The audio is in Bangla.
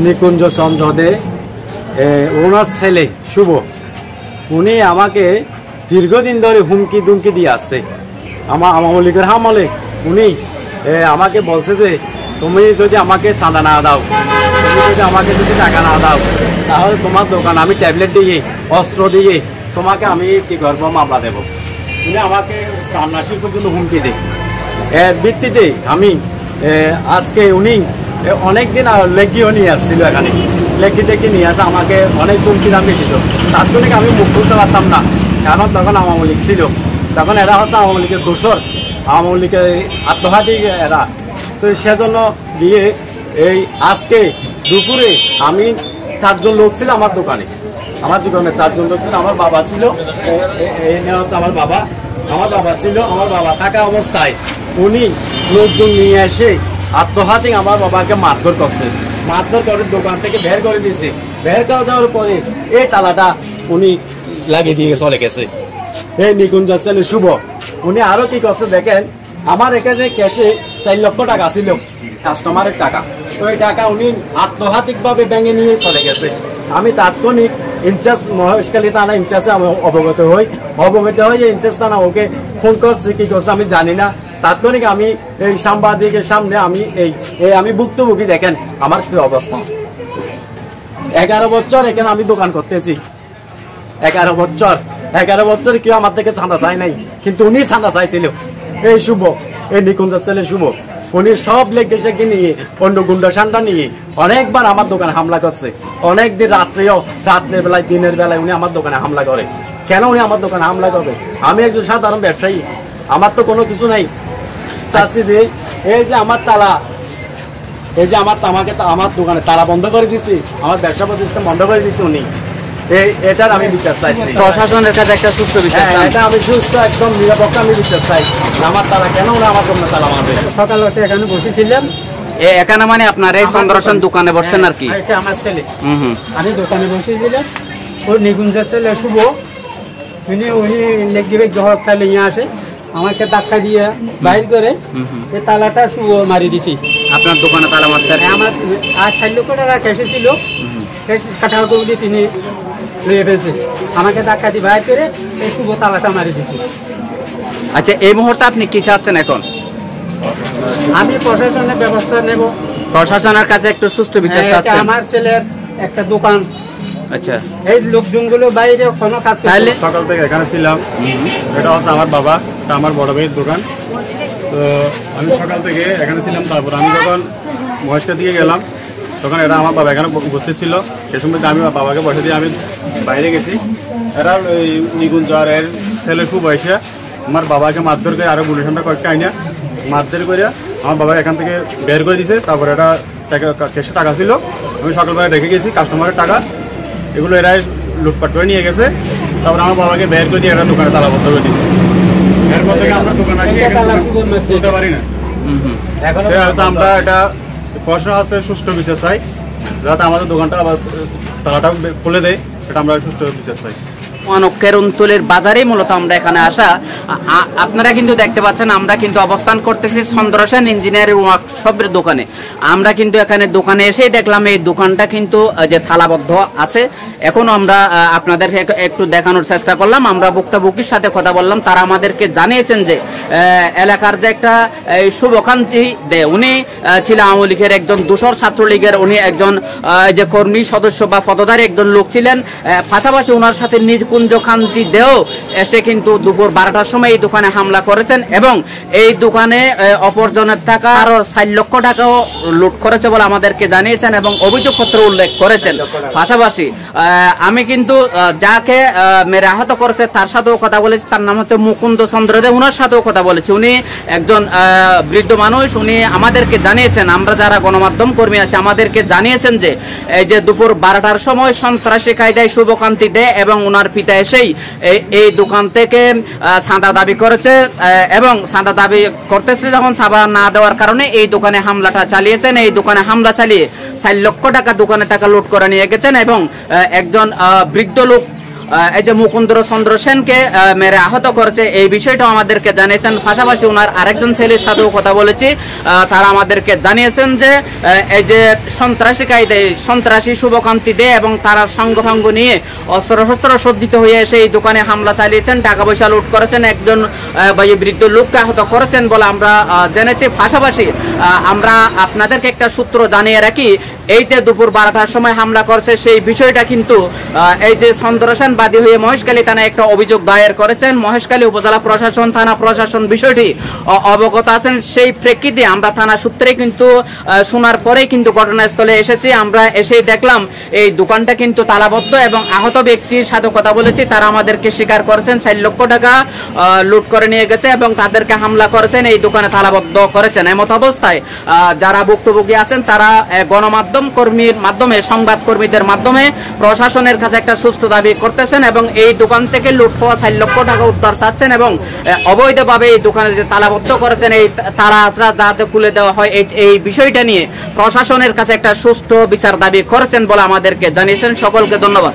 নিকুঞ্জ চন্দ্র দে, ওনার ছেলে শুভ, উনি আমাকে দীর্ঘদিন ধরে হুমকি দুমকি দিয়ে আসছে। আওয়ামী লীগের আমলে উনি আমাকে বলছে যে তুমি যদি আমাকে চাঁদা না দাও, তুমি যদি আমাকে যদি টাকা না দাও, তাহলে তোমার দোকান আমি ট্যাবলেট দিয়ে অস্ত্র দিয়ে তোমাকে আমি কি করবো, মামলা দেব। উনি আমাকে প্রাণনাশের পর্যন্ত হুমকি দেয়। এর ভিত্তিতে আমি আজকে উনি অনেকদিন লেখিও নিয়ে আসছিল, এখানে লেখি দেখি নিয়ে আসে আমাকে অনেক হুমকি দামকি দিত। তাৎক্ষণিক আমি মুখ খুলতে পারতাম না, কারণ তখন আওয়ামী লীগ ছিল। তখন এরা হচ্ছে আওয়ামী লীগের দোসর, আওয়ামী লীগের আত্মঘাতী এরা। তো সেজন্য দিয়ে এই আজকে দুপুরে আমি 4 জন লোক ছিল আমার দোকানে, আমার দোকানে 4 জন লোক ছিল। আমার বাবা ছিল, হচ্ছে আমার বাবা ছিল। আমার বাবা থাকা অবস্থায় উনি লোকজন নিয়ে এসে আত্মঘাতী আমার বাবাকে মারধর করছে। মারধর করে দোকান থেকে বের করে দিয়েছে। বের করে যাওয়ার পরে এই তালাটা উনি লাগিয়ে দিয়ে চলে গেছে। এই নিকুঞ্জ ছেলে শুভ, উনি আরো কি করছে দেখেন, আমার এখানে ক্যাশে 4 লক্ষ টাকা ছিল, কাস্টমারের টাকা। ওই টাকা উনি আত্মঘাতিক ভাবে ব্যাঙে নিয়ে চলে গেছে। আমি তাৎক্ষণিক ইনচার্জ মহেশখালী থানা ইনচার্জে আমি অবগত হই যে ইনচার্জ থানা ওকে ফোন করছে, কি করছে আমি জানি না। তাৎক্ষণিক আমি এই সাংবাদিকের সামনে আমি ভুক্তভোগী, দেখেন আমার কি অবস্থা। 11 বছর এখানে আমি দোকান করতেছি, 11 বছর কেউ আমার থেকে চাঁদা চাই নাই, কিন্তু উনি চাঁদা চাইছিল। এই শুভ, এই নিকুঞ্জের ছেলে শুভ, উনি সব লেগে সেগে নিয়ে অন্য গুন্ডা সান্ডা নিয়ে অনেকবার আমার দোকানে হামলা করছে। অনেকদিন রাত্রের বেলায় দিনের বেলায় উনি আমার দোকানে হামলা করে। কেন উনি আমার দোকানে হামলা করবে? আমি একজন সাধারণ ব্যবসায়ী, আমার তো কোনো কিছু নাই। চাচ্ছি যে এই যে আমার তালা, আমার দোকানে তালা বন্ধ করে দিচ্ছি, আমার ব্যবসা প্রতিষ্ঠান বন্ধ করে দিচ্ছি উনি। এটার আমি বিচার চাইছি প্রশাসনের কাছে, একটা সুস্থ বিচার। এটা আমি সুস্থ একদম নিরপেক্ষ আমি বিচার চাই। আমার তালা কেন না আমার জন্য তালা মারবে? সকাল এখানে বসেছিলাম। এখানে মানে আপনার এই চন্দ্রসেন দোকানে বসছেন আর কি? এটা আমার ছেলে। আমি দোকানে বসেছিলাম। ওর নিকুঞ্জের ছেলে শুভ, উনি লেগিয়ে তাহলে নিয়ে আসে, আমাকে ধাক্কা দিয়ে বাইর করে এই তালাটা শুভ মারি দিছি। আপনার দোকানে তালা মারছে? আমার 4 লক্ষ টাকা ক্যাশে ছিল, কাটা দিয়ে তিনি লুয়ে ফেলছে। আমাকে ধাক্কা দিয়ে বাইর করে এই শুভ তালাটা মারি দিছি। আচ্ছা, এই মুহূর্তে আপনি কি চাচ্ছেন এখন? আমি প্রশাসনের ব্যবস্থা নেব, প্রশাসনের কাছে একটু সুষ্ঠু বিচার চাচ্ছেন? আমার ছেলের একটা দোকান। আচ্ছা, এই লোকজনগুলো বাইরে কোনো কাজ করে। সকাল থেকে এখানে ছিলাম। এটা হচ্ছে আমার বাবা, এটা আমার বড় ভাইয়ের দোকান। তো আমি সকাল থেকে এখানে ছিলাম। তারপর আমি যখন মহেশকে দিয়ে গেলাম, তখন এরা আমার বাবা এখানে উপস্থিত ছিল। সে সময় আমি বাবাকে বসে দিয়ে আমি বাইরে গেছি। এরা ওই নিকুঞ্জ আর এর ছেলে শুভ এসে আমার বাবাকে মারধর করে, আরো পুলিশ আমরা কয়েকটা আইনা মারধর করে আমার বাবাকে এখান থেকে বের করে দিয়েছে। তারপর এটা ক্যাশে টাকা ছিল, আমি সকালবেলা রেখে গেছি কাস্টমারের টাকা, এগুলো এরাই লুটপাট করে নিয়ে গেছে। তারপর আমার বাবাকে বের করে দিয়ে এরা দোকানে তালাবদ্ধ করে দিচ্ছে। এরপর থেকে আমরা দোকানে চলতে পারি না। আমরা এটা প্রশাসনের হাতে সুষ্ঠু বিচার চাই, যাতে আমাদের দোকানটা আবার তালাটা খুলে দেয়। এটা আমরা সুষ্ঠু বিচার চাই। কেরুনতুলের বাজারে মূলত আমরা এখানে আসা। আপনারা কিন্তু দেখতে পাচ্ছেন, আমরা কিন্তু অবস্থান করতেছি চন্দ্রসেন ইঞ্জিনিয়ারিং ওয়ার্কশপের দোকানে। আমরা কিন্তু এখানে দোকানে এসেই দেখলাম এই দোকানটা কিন্তু যে তালাবদ্ধ আছে। এখন আমরা আপনাদেরকে একটু দেখানোর চেষ্টা করলাম। আমরা ভুক্তভোগীর সাথে কথা বললাম, তারা আমাদেরকে জানিয়েছেন যে এলাকার যে একটা শুভকান্তি দে, উনি ছিলেন আওয়ামী লীগের একজন দোসর, ছাত্রলীগের উনি একজন যে কর্মী সদস্য বা পদধারী একজন লোক ছিলেন। পাশাপাশি ওনার সাথে নিকুঞ্জ কান্তি দেও এসে কিন্তু দুপুর 12টার সময় এই দোকানে হামলা করেছেন এবং এই দোকানে অপরজনের টাকা আরো 4 লক্ষ টাকাও লুট করেছে বলে আমাদেরকে জানিয়েছেন এবং অভিযোগপত্র উল্লেখ করেছেন। পাশাপাশি আমি কিন্তু যাকে মেরে আহত করেছে তার সাথেও কথা বলেছি, তার নাম হচ্ছে মুকুন্দ চন্দ্র দে, ওনার সাথেও কথা বলেছি। উনি একজন বৃদ্ধ মানুষ। উনি আমাদেরকে জানিয়েছেন, আমরা যারা গণমাধ্যম কর্মী আছি আমাদেরকে জানিয়েছেন যে এই যে দুপুর 12টার সময় সন্ত্রাসী কায়দায় শুভকান্তি দে এবং ওনার পিতা এসেই এই দোকান থেকে চাঁদা দাবি করেছে এবং চাঁদা দাবি করতেছে, যখন চাঁদা না দেওয়ার কারণে এই দোকানে হামলাটা চালিয়েছেন। এই দোকানে হামলা চালিয়ে 4 লক্ষ টাকা দোকানে টাকা লুট করে নিয়ে গেছেন এবং একজন বৃদ্ধ লোক এই যে মুকুন্দ চন্দ্র সেনকে মেরে আহত করেছে, এই বিষয়টা আমাদেরকে জানিয়েছেন। পাশাপাশি ওনার আরেকজন ছেলের সাথেও কথা বলেছি, তারা আমাদেরকে জানিয়েছেন যে এই যে সন্ত্রাসী কায়দায় সন্ত্রাসী শুভকান্তি দে এবং তারা সঙ্গভঙ্গ নিয়ে অস্ত্র সজ্জিত হয়ে এসে এই দোকানে হামলা চালিয়েছেন, টাকা পয়সা লুট করেছেন, একজন বৃদ্ধ লোককে আহত করেছেন বলে আমরা জেনেছি। পাশাপাশি আমরা আপনাদেরকে একটা সূত্র জানিয়ে রাখি, এই যে দুপুর 12টার সময় হামলা করছে সেই বিষয়টা কিন্তু এই যে চন্দ্র সেন বাদী হয়ে মহেশখালী থানায় একটা অভিযোগ দায়ের করেছেন। মহেশখালী উপজেলা প্রশাসন, থানা প্রশাসন বিষয়টি অবগত আছেন। সেই প্রেক্ষিতে আমরা থানা সূত্রে কিন্তু শোনার পরেই কিন্তু ঘটনাস্থলে এসেছি। আমরা এসেই দেখলাম এই দোকানটা কিন্তু তালাবদ্ধ এবং আহত ব্যক্তির সাথে কথা বলেছি, তারা আমাদেরকে স্বীকার করেছেন 4 লক্ষ টাকা লুট করে নিয়ে গেছে এবং তাদেরকে হামলা করেছেন, এই দোকানে তালাবদ্ধ করেছেন। এমত অবস্থায় যারা ভুক্তভোগী আছেন তারা গণমাধ্যম কর্মীর মাধ্যমে, সংবাদ কর্মীদের মাধ্যমে প্রশাসনের কাছে একটা সুস্থ দাবি করতেছেন এবং এই দোকান থেকে লুট হওয়া 4 লক্ষ টাকা উদ্ধার চাচ্ছেন এবং অবৈধভাবে এই দোকানে যে তালাবদ্ধ করেছেন এই তালাটা যাতে খুলে দেওয়া হয়, এই বিষয়টা নিয়ে প্রশাসনের কাছে একটা সুষ্ঠু বিচার দাবি করেছেন বলে আমাদেরকে জানিয়েছেন। সকলকে ধন্যবাদ।